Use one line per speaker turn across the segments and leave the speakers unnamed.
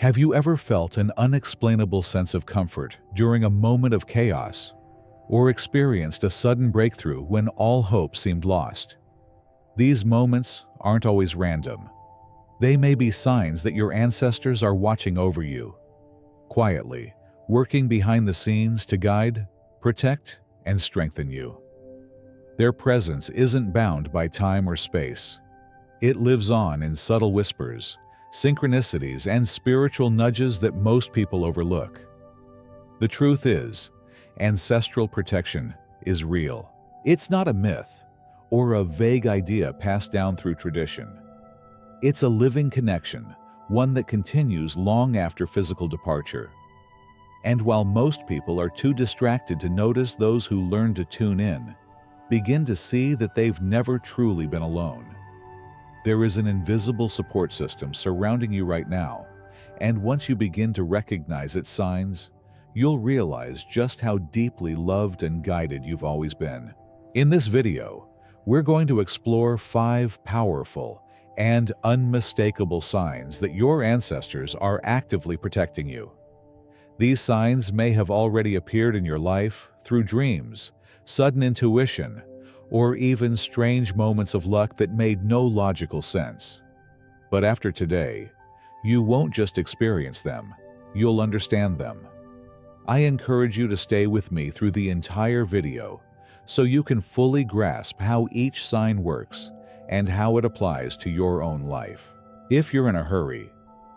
Have you ever felt an unexplainable sense of comfort during a moment of chaos, or experienced a sudden breakthrough when all hope seemed lost? These moments aren't always random. They may be signs that your ancestors are watching over you, quietly, working behind the scenes to guide, protect, and strengthen you. Their presence isn't bound by time or space. It lives on in subtle whispers, synchronicities, and spiritual nudges that most people overlook. The truth is, ancestral protection is real. It's not a myth or a vague idea passed down through tradition. It's a living connection, one that continues long after physical departure. And while most people are too distracted to notice, those who learn to tune in begin to see that they've never truly been alone. There is an invisible support system surrounding you right now, and once you begin to recognize its signs, you'll realize just how deeply loved and guided you've always been. In this video, we're going to explore 5 powerful and unmistakable signs that your ancestors are actively protecting you. These signs may have already appeared in your life through dreams, sudden intuition, or even strange moments of luck that made no logical sense. But after today, you won't just experience them, you'll understand them. I encourage you to stay with me through the entire video so you can fully grasp how each sign works and how it applies to your own life. If you're in a hurry,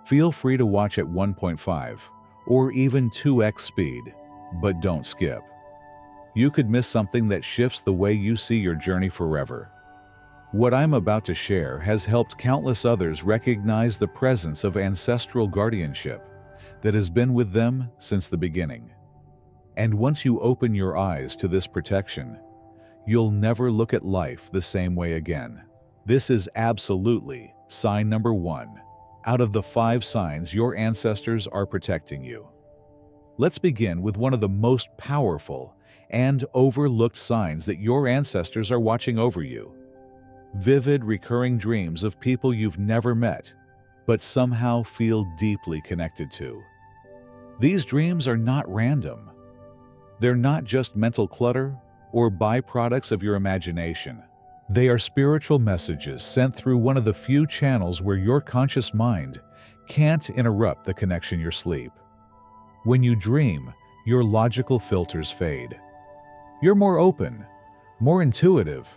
feel free to watch at 1.5 or even 2x speed, but don't skip. You could miss something that shifts the way you see your journey forever. What I'm about to share has helped countless others recognize the presence of ancestral guardianship that has been with them since the beginning. And once you open your eyes to this protection, you'll never look at life the same way again. This is absolutely sign number 1 out of the 5 signs your ancestors are protecting you. Let's begin with one of the most powerful and overlooked signs that your ancestors are watching over you. Vivid, recurring dreams of people you've never met, but somehow feel deeply connected to. These dreams are not random. They're not just mental clutter or byproducts of your imagination. They are spiritual messages sent through one of the few channels where your conscious mind can't interrupt the connection your sleep. When you dream, your logical filters fade. You're more open, more intuitive,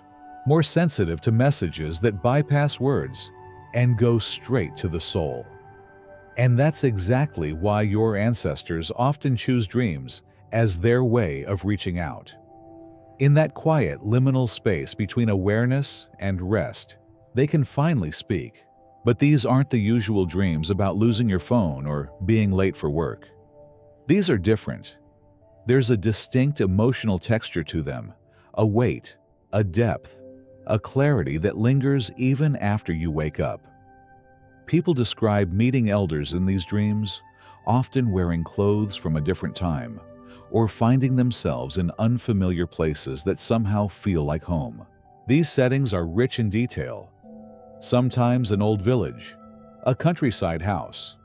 more sensitive to messages that bypass words and go straight to the soul. And that's exactly why your ancestors often choose dreams as their way of reaching out. In that quiet, liminal space between awareness and rest, they can finally speak. But these aren't the usual dreams about losing your phone or being late for work. These are different. There's a distinct emotional texture to them, a weight, a depth, a clarity that lingers even after you wake up. People describe meeting elders in these dreams, often wearing clothes from a different time, or finding themselves in unfamiliar places that somehow feel like home. These settings are rich in detail, sometimes an old village, a countryside house,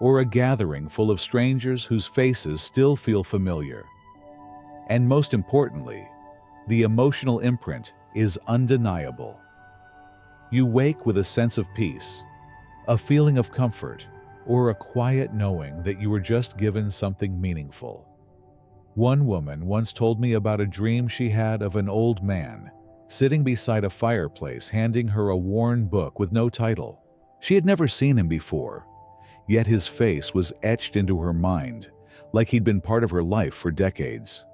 or a gathering full of strangers whose faces still feel familiar. And most importantly, the emotional imprint is undeniable. You wake with a sense of peace, a feeling of comfort, or a quiet knowing that you were just given something meaningful. One woman once told me about a dream she had of an old man sitting beside a fireplace handing her a worn book with no title. She had never seen him before, yet his face was etched into her mind like he'd been part of her life for decades.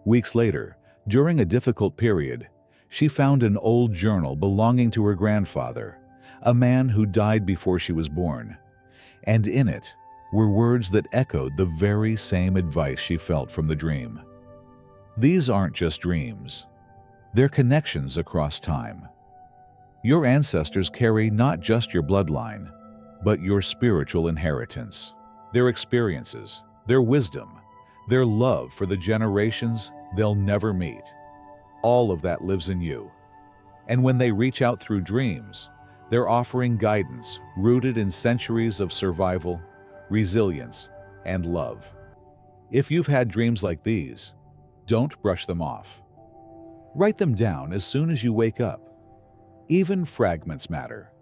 Weeks later, during a difficult period, she found an old journal belonging to her grandfather, a man who died before she was born, and in it were words that echoed the very same advice she felt from the dream. These aren't just dreams. They're connections across time. Your ancestors carry not just your bloodline, but your spiritual inheritance, their experiences, their wisdom, their love for the generations they'll never meet. All of that lives in you. And when they reach out through dreams, they're offering guidance rooted in centuries of survival, resilience, and love. If you've had dreams like these, don't brush them off. Write them down as soon as you wake up. Even fragments matter.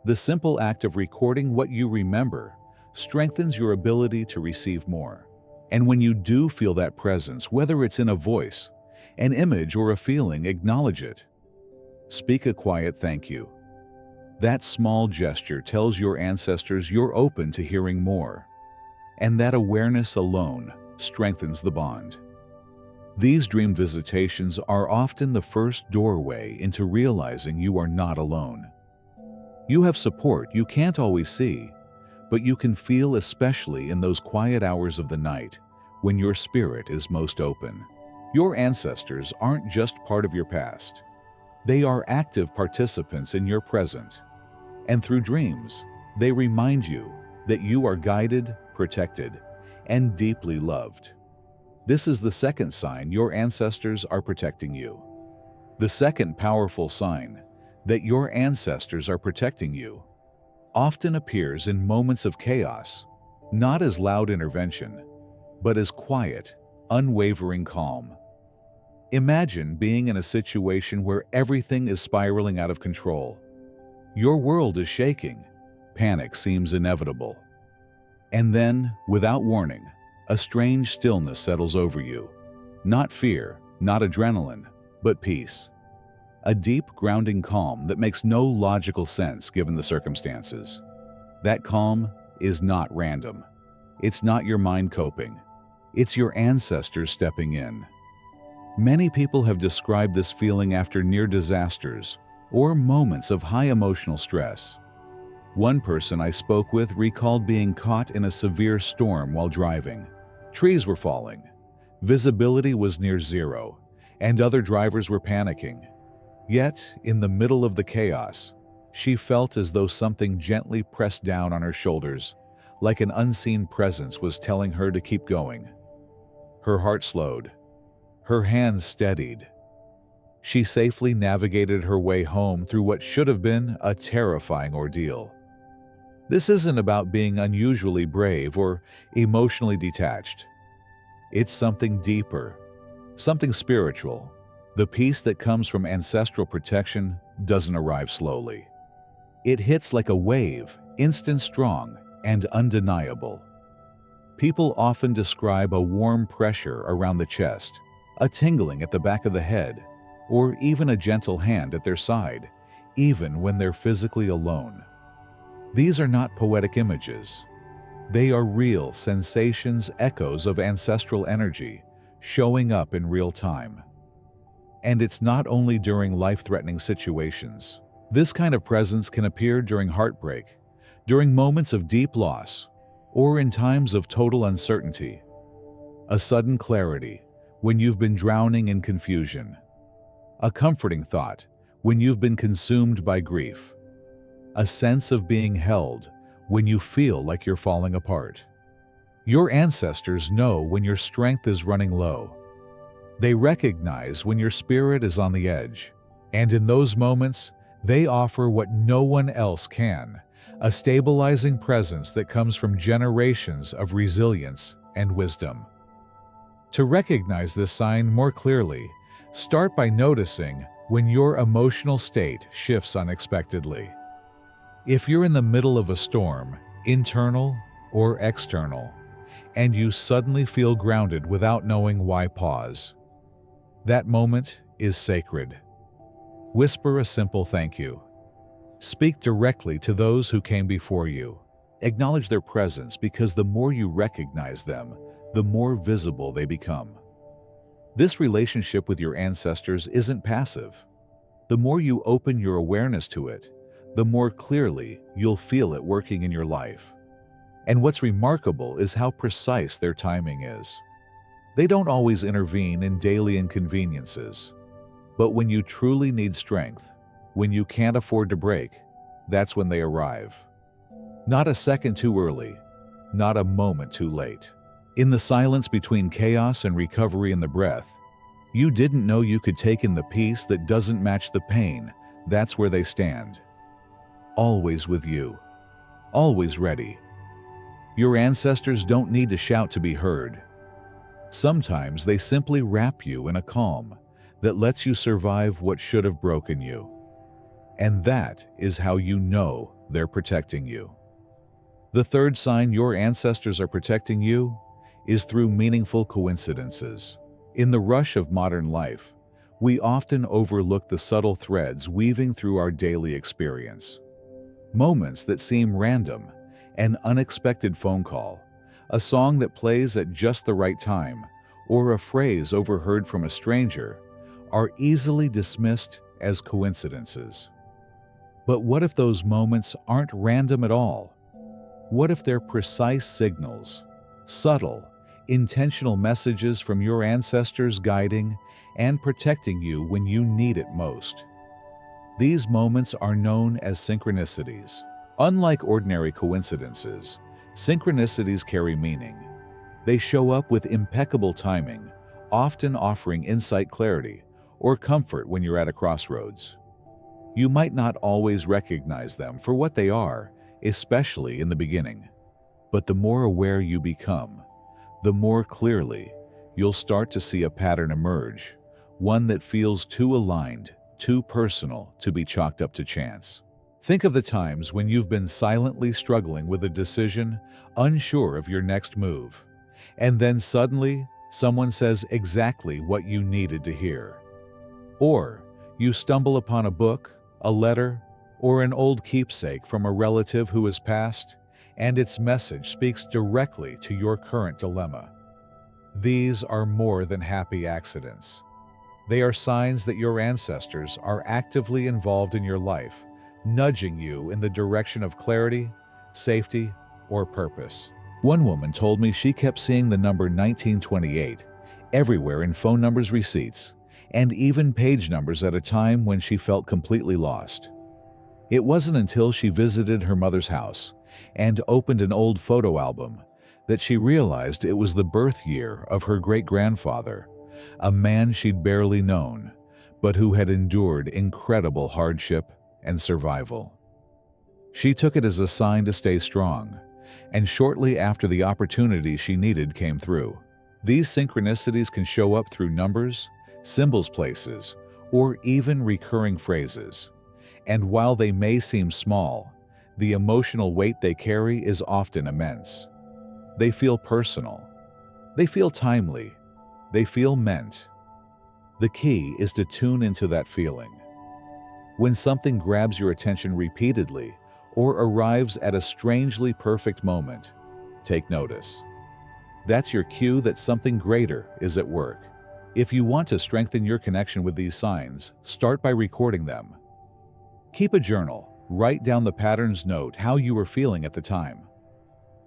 The simple act of recording what you remember strengthens your ability to receive more. And when you do feel that presence, whether it's in a voice, an image, or a feeling, acknowledge it. Speak a quiet thank you. That small gesture tells your ancestors you're open to hearing more. And that awareness alone strengthens the bond. These dream visitations are often the first doorway into realizing you are not alone. You have support you can't always see, but you can feel, especially in those quiet hours of the night when your spirit is most open. Your ancestors aren't just part of your past. They are active participants in your present. And through dreams, they remind you that you are guided, protected, and deeply loved. This is the second sign your ancestors are protecting you. The second powerful sign that your ancestors are protecting you often appears in moments of chaos, not as loud intervention, but as quiet, unwavering calm. Imagine being in a situation where everything is spiraling out of control. Your world is shaking. Panic seems inevitable. And then, without warning, a strange stillness settles over you. Not fear, not adrenaline, but peace. A deep, grounding calm that makes no logical sense given the circumstances. That calm is not random. It's not your mind coping. It's your ancestors stepping in. Many people have described this feeling after near disasters or moments of high emotional stress. One person I spoke with recalled being caught in a severe storm while driving. Trees were falling, visibility was near zero, and other drivers were panicking. Yet, in the middle of the chaos, she felt as though something gently pressed down on her shoulders, like an unseen presence was telling her to keep going. Her heart slowed. Her hands steadied. She safely navigated her way home through what should have been a terrifying ordeal. This isn't about being unusually brave or emotionally detached. It's something deeper, something spiritual. The peace that comes from ancestral protection doesn't arrive slowly. It hits like a wave, instant, strong, and undeniable. People often describe a warm pressure around the chest, a tingling at the back of the head, or even a gentle hand at their side, even when they're physically alone. These are not poetic images. They are real sensations, echoes of ancestral energy, showing up in real time. And it's not only during life-threatening situations. This kind of presence can appear during heartbreak, during moments of deep loss, or in times of total uncertainty. A sudden clarity when you've been drowning in confusion. A comforting thought when you've been consumed by grief. A sense of being held when you feel like you're falling apart. Your ancestors know when your strength is running low. They recognize when your spirit is on the edge. And in those moments, they offer what no one else can, a stabilizing presence that comes from generations of resilience and wisdom. To recognize this sign more clearly, start by noticing when your emotional state shifts unexpectedly. If you're in the middle of a storm, internal or external, and you suddenly feel grounded without knowing why, pause. That moment is sacred. Whisper a simple thank you. Speak directly to those who came before you. Acknowledge their presence, because the more you recognize them, the more visible they become. This relationship with your ancestors isn't passive. The more you open your awareness to it, the more clearly you'll feel it working in your life. And what's remarkable is how precise their timing is. They don't always intervene in daily inconveniences. But when you truly need strength, when you can't afford to break, that's when they arrive. Not a second too early, not a moment too late. In the silence between chaos and recovery in the breath, you didn't know you could take in the peace that doesn't match the pain. That's where they stand. Always with you. Always ready. Your ancestors don't need to shout to be heard. Sometimes they simply wrap you in a calm that lets you survive what should have broken you. And that is how you know they're protecting you. The third sign your ancestors are protecting you is through meaningful coincidences. In the rush of modern life, we often overlook the subtle threads weaving through our daily experience. Moments that seem random, an unexpected phone call, a song that plays at just the right time, or a phrase overheard from a stranger are easily dismissed as coincidences. But what if those moments aren't random at all? What if they're precise signals, subtle, intentional messages from your ancestors guiding and protecting you when you need it most? These moments are known as synchronicities. Unlike ordinary coincidences, synchronicities carry meaning. They show up with impeccable timing, often offering insight, clarity, or comfort when you're at a crossroads. You might not always recognize them for what they are, especially in the beginning. But the more aware you become, the more clearly you'll start to see a pattern emerge, one that feels too aligned, too personal to be chalked up to chance. Think of the times when you've been silently struggling with a decision, unsure of your next move, and then suddenly someone says exactly what you needed to hear. Or you stumble upon a book, a letter, or an old keepsake from a relative who has passed, and its message speaks directly to your current dilemma. These are more than happy accidents. They are signs that your ancestors are actively involved in your life, nudging you in the direction of clarity, safety, or purpose. One woman told me she kept seeing the number 1928 everywhere in phone numbers, receipts, and even page numbers at a time when she felt completely lost. It wasn't until she visited her mother's house and opened an old photo album that she realized it was the birth year of her great-grandfather, a man she'd barely known, but who had endured incredible hardship and survival. She took it as a sign to stay strong, and shortly after the opportunity she needed came through. These synchronicities can show up through numbers, symbols, places, or even recurring phrases. And while they may seem small, the emotional weight they carry is often immense. They feel personal. They feel timely. They feel meant. The key is to tune into that feeling. When something grabs your attention repeatedly or arrives at a strangely perfect moment, take notice. That's your cue that something greater is at work. If you want to strengthen your connection with these signs, start by recording them. Keep a journal. Write down the patterns, note how you were feeling at the time.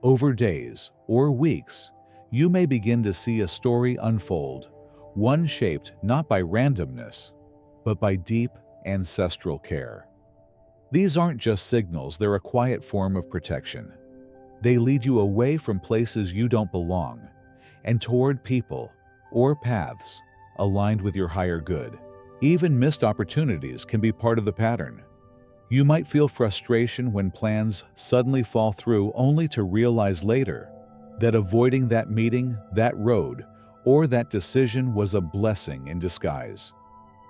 Over days or weeks, you may begin to see a story unfold, one shaped not by randomness, but by deep ancestral care. These aren't just signals, they're a quiet form of protection. They lead you away from places you don't belong and toward people or paths aligned with your higher good. Even missed opportunities can be part of the pattern. You might feel frustration when plans suddenly fall through, only to realize later that avoiding that meeting, that road, or that decision was a blessing in disguise.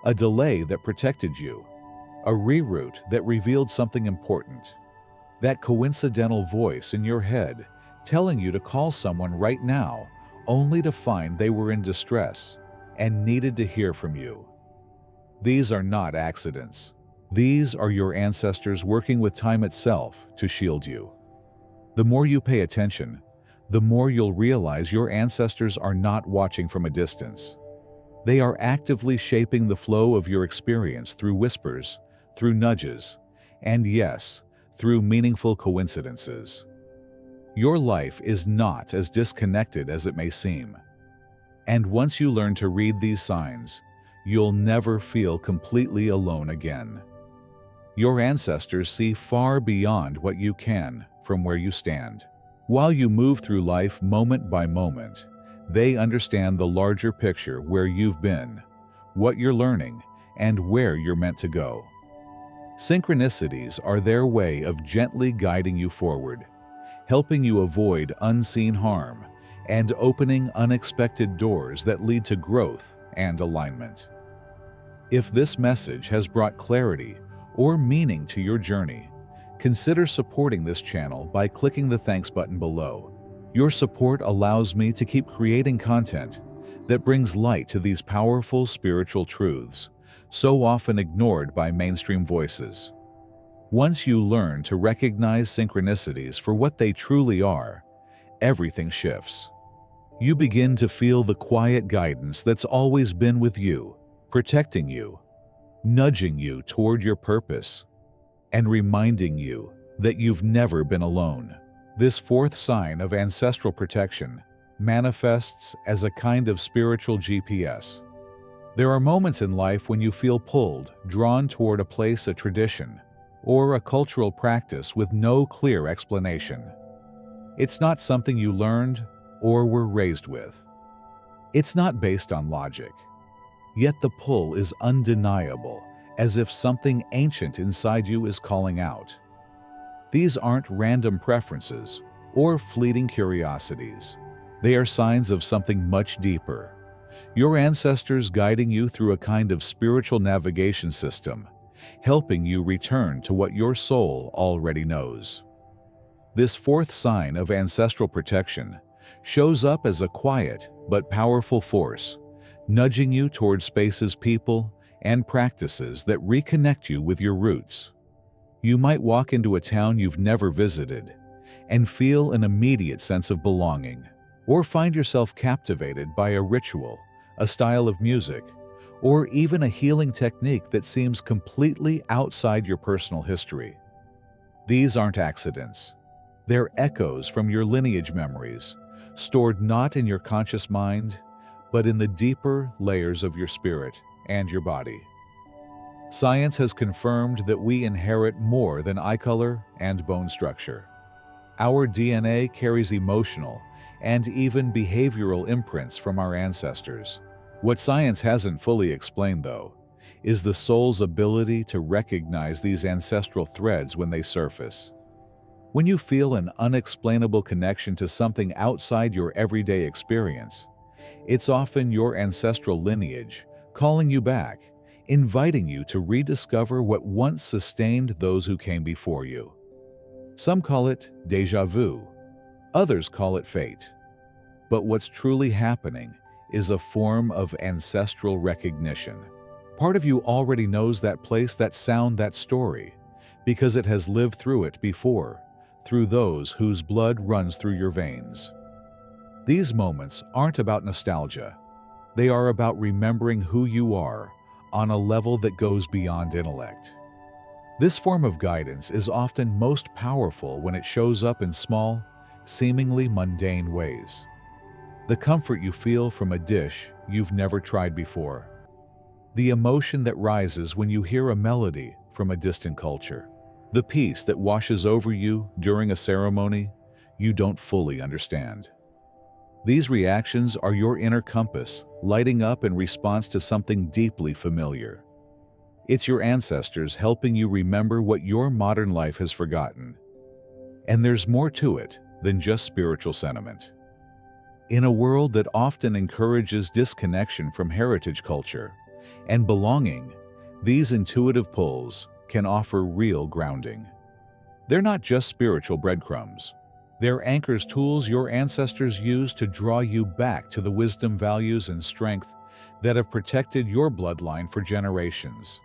A delay that protected you, a reroute that revealed something important. That coincidental voice in your head telling you to call someone right now, only to find they were in distress and needed to hear from you. These are not accidents. These are your ancestors working with time itself to shield you. The more you pay attention, the more you'll realize your ancestors are not watching from a distance. They are actively shaping the flow of your experience through whispers, through nudges, and yes, through meaningful coincidences. Your life is not as disconnected as it may seem. And once you learn to read these signs, you'll never feel completely alone again. Your ancestors see far beyond what you can from where you stand. While you move through life moment by moment, they understand the larger picture, where you've been, what you're learning, and where you're meant to go. Synchronicities are their way of gently guiding you forward, helping you avoid unseen harm and opening unexpected doors that lead to growth and alignment. If this message has brought clarity or meaning to your journey, consider supporting this channel by clicking the thanks button below. Your support allows me to keep creating content that brings light to these powerful spiritual truths, so often ignored by mainstream voices. Once you learn to recognize synchronicities for what they truly are, everything shifts. You begin to feel the quiet guidance that's always been with you, protecting you, nudging you toward your purpose, and reminding you that you've never been alone. This fourth sign of ancestral protection manifests as a kind of spiritual GPS. There are moments in life when you feel pulled, drawn toward a place, a tradition, or a cultural practice with no clear explanation. It's not something you learned or were raised with. It's not based on logic. Yet the pull is undeniable, as if something ancient inside you is calling out. These aren't random preferences or fleeting curiosities. They are signs of something much deeper. Your ancestors guiding you through a kind of spiritual navigation system, helping you return to what your soul already knows. This fourth sign of ancestral protection shows up as a quiet but powerful force, nudging you toward spaces, people, and practices that reconnect you with your roots. You might walk into a town you've never visited and feel an immediate sense of belonging, or find yourself captivated by a ritual, a style of music, or even a healing technique that seems completely outside your personal history. These aren't accidents. They're echoes from your lineage memories, stored not in your conscious mind, but in the deeper layers of your spirit and your body. Science has confirmed that we inherit more than eye color and bone structure. Our DNA carries emotional and even behavioral imprints from our ancestors. What science hasn't fully explained, though, is the soul's ability to recognize these ancestral threads when they surface. When you feel an unexplainable connection to something outside your everyday experience, it's often your ancestral lineage calling you back, inviting you to rediscover what once sustained those who came before you. Some call it déjà vu, others call it fate. But what's truly happening is a form of ancestral recognition. Part of you already knows that place, that sound, that story, because it has lived through it before, through those whose blood runs through your veins. These moments aren't about nostalgia. They are about remembering who you are on a level that goes beyond intellect. This form of guidance is often most powerful when it shows up in small, seemingly mundane ways. The comfort you feel from a dish you've never tried before. The emotion that rises when you hear a melody from a distant culture. The peace that washes over you during a ceremony you don't fully understand. These reactions are your inner compass, lighting up in response to something deeply familiar. It's your ancestors helping you remember what your modern life has forgotten. And there's more to it than just spiritual sentiment. In a world that often encourages disconnection from heritage culture and belonging, these intuitive pulls can offer real grounding. They're not just spiritual breadcrumbs. They're anchors, tools your ancestors used to draw you back to the wisdom, values, and strength that have protected your bloodline for generations.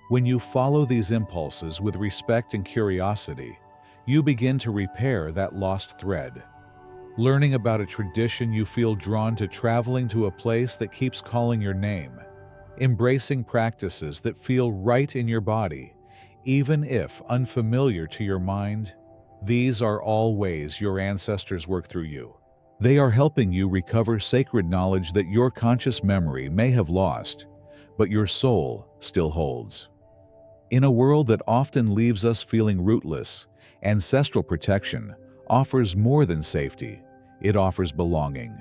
When you follow these impulses with respect and curiosity, you begin to repair that lost thread. Learning about a tradition, you feel drawn to traveling to a place that keeps calling your name, embracing practices that feel right in your body, even if unfamiliar to your mind. These are all ways your ancestors work through you. They are helping you recover sacred knowledge that your conscious memory may have lost, but your soul still holds. In a world that often leaves us feeling rootless, ancestral protection offers more than safety, it offers belonging.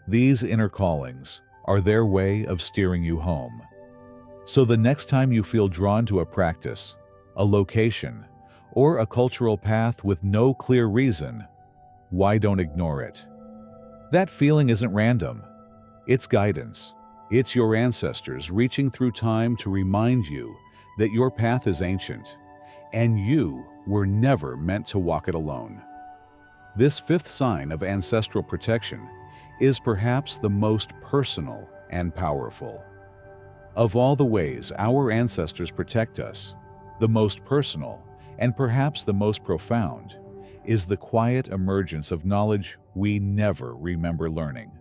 These inner callings are their way of steering you home. So the next time you feel drawn to a practice, a location, or a cultural path with no clear reason, why don't ignore it? That feeling isn't random. It's guidance. It's your ancestors reaching through time to remind you that your path is ancient, and you were never meant to walk it alone. This fifth sign of ancestral protection is perhaps the most personal and powerful. Of all the ways our ancestors protect us, the most personal, and perhaps the most profound, is the quiet emergence of knowledge we never remember learning.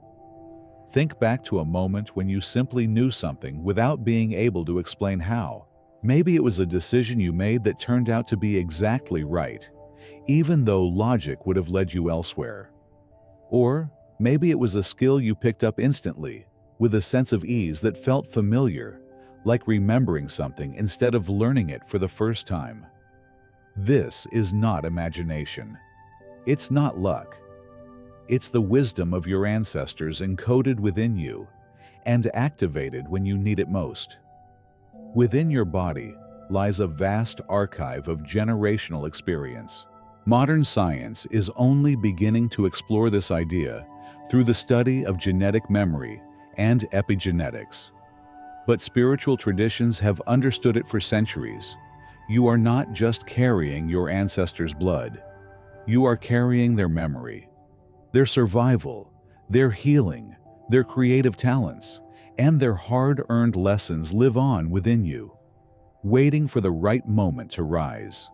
Think back to a moment when you simply knew something without being able to explain how. Maybe it was a decision you made that turned out to be exactly right, even though logic would have led you elsewhere. Or maybe it was a skill you picked up instantly, with a sense of ease that felt familiar, like remembering something instead of learning it for the first time. This is not imagination. It's not luck. It's the wisdom of your ancestors encoded within you and activated when you need it most. Within your body lies a vast archive of generational experience. Modern science is only beginning to explore this idea through the study of genetic memory and epigenetics. But spiritual traditions have understood it for centuries. You are not just carrying your ancestors' blood. You are carrying their memory, their survival, their healing, their creative talents, and their hard-earned lessons live on within you, waiting for the right moment to rise.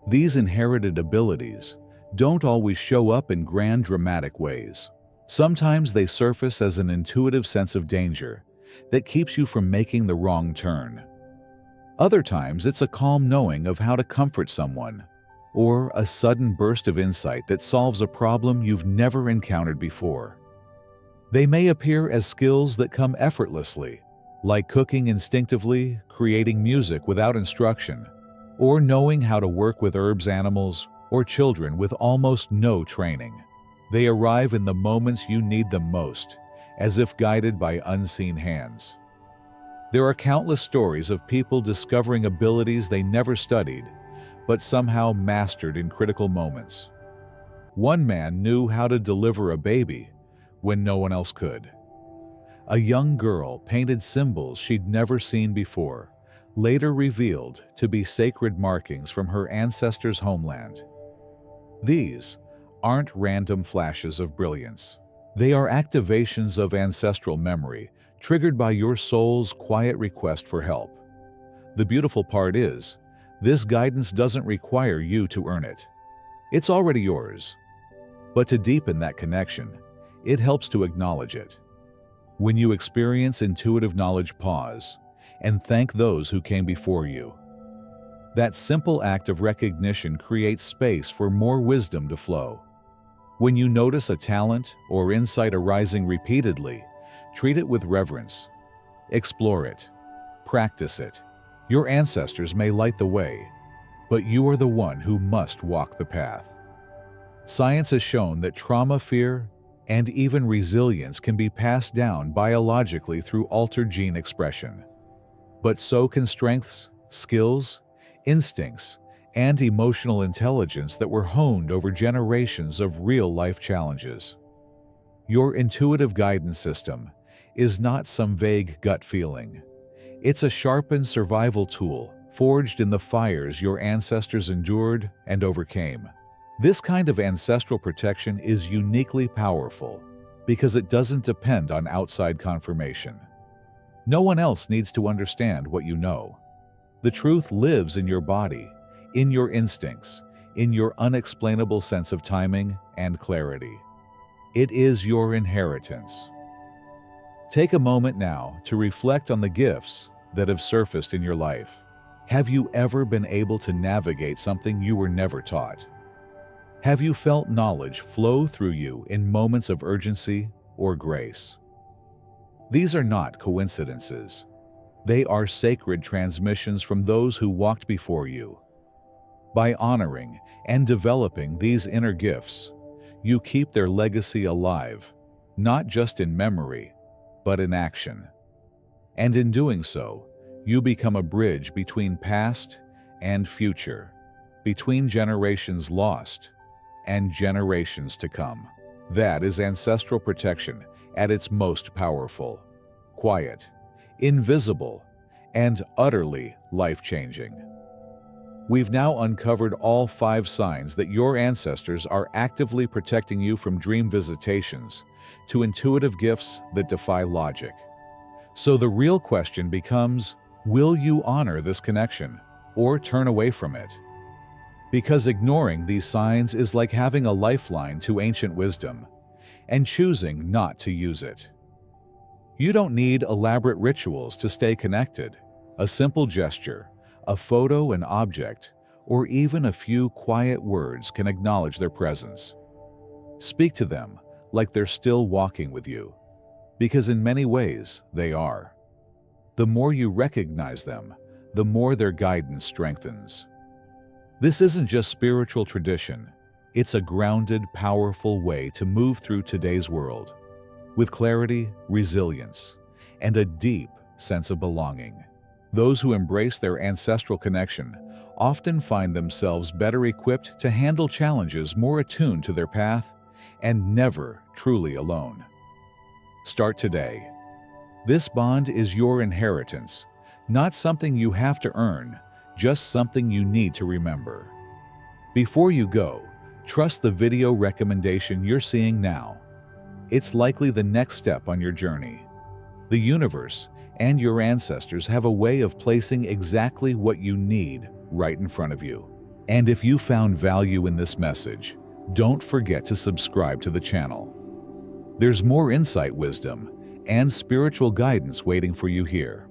These inherited abilities don't always show up in grand dramatic ways. Sometimes they surface as an intuitive sense of danger that keeps you from making the wrong turn. Other times it's a calm knowing of how to comfort someone, or a sudden burst of insight that solves a problem you've never encountered before. They may appear as skills that come effortlessly, like cooking instinctively, creating music without instruction, or knowing how to work with herbs, animals, or children with almost no training. They arrive in the moments you need them most, as if guided by unseen hands. There are countless stories of people discovering abilities they never studied, but somehow mastered in critical moments. One man knew how to deliver a baby when no one else could. A young girl painted symbols she'd never seen before, later revealed to be sacred markings from her ancestors' homeland. These aren't random flashes of brilliance. They are activations of ancestral memory, triggered by your soul's quiet request for help. The beautiful part is, this guidance doesn't require you to earn it. It's already yours. But to deepen that connection, it helps to acknowledge it. When you experience intuitive knowledge, pause and thank those who came before you. That simple act of recognition creates space for more wisdom to flow. When you notice a talent or insight arising repeatedly, treat it with reverence. Explore it. Practice it. Your ancestors may light the way, but you are the one who must walk the path. Science has shown that trauma, fear, and even resilience can be passed down biologically through altered gene expression. But so can strengths, skills, instincts, and emotional intelligence that were honed over generations of real-life challenges. Your intuitive guidance system is not some vague gut feeling. It's a sharpened survival tool forged in the fires your ancestors endured and overcame. This kind of ancestral protection is uniquely powerful because it doesn't depend on outside confirmation. No one else needs to understand what you know. The truth lives in your body, in your instincts, in your unexplainable sense of timing and clarity. It is your inheritance. Take a moment now to reflect on the gifts that have surfaced in your life. Have you ever been able to navigate something you were never taught? Have you felt knowledge flow through you in moments of urgency or grace? These are not coincidences. They are sacred transmissions from those who walked before you. By honoring and developing these inner gifts, you keep their legacy alive, not just in memory, but in action. And in doing so, you become a bridge between past and future, between generations lost and generations to come. That is ancestral protection at its most powerful, quiet, invisible, and utterly life-changing. We've now uncovered all 5 signs that your ancestors are actively protecting you from dream visitations to intuitive gifts that defy logic. So the real question becomes, will you honor this connection or turn away from it? Because ignoring these signs is like having a lifeline to ancient wisdom and choosing not to use it. You don't need elaborate rituals to stay connected. A simple gesture, a photo, an object, or even a few quiet words can acknowledge their presence. Speak to them like they're still walking with you, because in many ways they are. The more you recognize them, the more their guidance strengthens. This isn't just spiritual tradition, it's a grounded, powerful way to move through today's world, with clarity, resilience, and a deep sense of belonging. Those who embrace their ancestral connection often find themselves better equipped to handle challenges, more attuned to their path, and never truly alone. Start today. This bond is your inheritance, not something you have to earn, just something you need to remember. Before you go, trust the video recommendation you're seeing now. It's likely the next step on your journey. The universe and your ancestors have a way of placing exactly what you need right in front of you. And if you found value in this message, don't forget to subscribe to the channel. There's more insight, wisdom, and spiritual guidance waiting for you here.